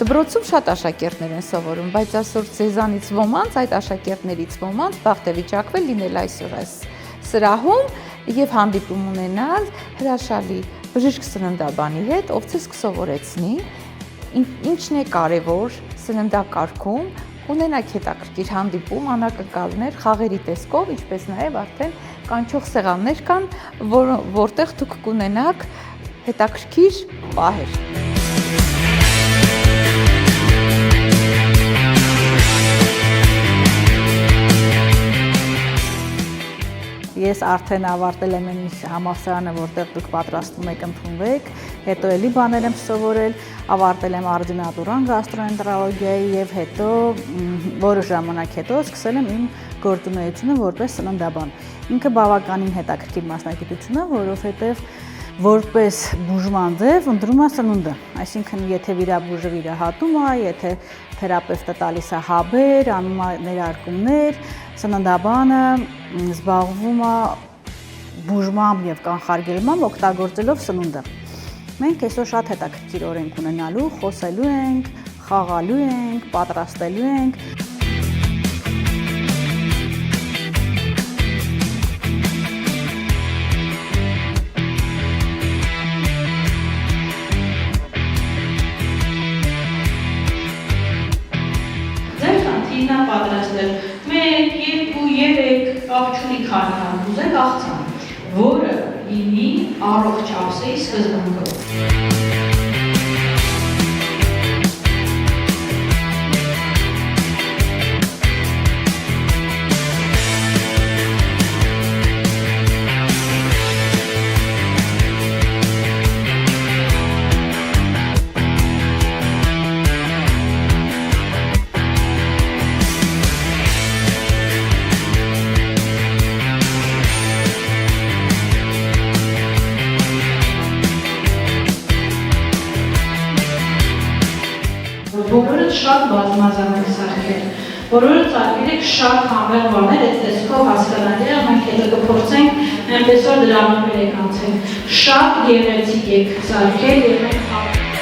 Դպրոցում շատ աշակերտներ են սովորում, բայց այսօր ձեզանից ոմանց, այդ աշակերտներից ոմանց բախտ է վիճակվել լինել այսօր այս սրահում եւ հանդիպում ունենալ հրաշալի բժիշկ սննդաբանի հետ, ով ձեզ կսովորեցնի ինչն է կարևոր սննդակարգում, ունենաք հետաքրքիր հանդիպում, անակնկալներ, խաղերի տեսքով, ինչպես նաև արդեն կանչող սեղաններ կան, որտեղ դուք կունենաք հետաքրքիր պահեր։ Ես արդեն ավարտել եմ այն համալսարանը, որտեղ դուք պատրաստվում եք ընդունվեք, հետո էլի բաներ եմ սովորել, ավարտել եմ արդյունատուրան գաստրոենտերոլոգիայի եւ հետո որոշ ժամանակ հետո սկսել եմ իմ գործունեությունը որպես սննդաբան։ Ինքը բավականին հետաքրքիր մասնագիտություն է, որովհետեւ որպես բուժման ձև ընտրում է սնունդը, այսինքն եթե վիրաբույժը վիրահատում է, եթե թերապևտը տալիս է հաբեր, անում է ներարկումներ, սննդաբանը զբաղվում է բուժմամբ եւ կանխարգելմամբ օգտագործելով սնունդը։ Մենք այսօր շատ հետաքրքիր օրենք ունենալու, խոսելու ենք, խաղալու ենք, պատրաստելու ենք։ Պատրաստել 1, 2, 3 կապ չունի քանի ուզեք աղցան, որը լինի առողջ ափսեի սկզբունքով։ Բոլորը շատ բազմազան եք սարքել, բոլորը ծարգել եք շատ համեղ բաներ, այդ տեսքով հասկանալի է, մենք հետո կփորձենք այնպես որ դրանով եք անցել, շատ գեղեցիկ եք սարքել և մենք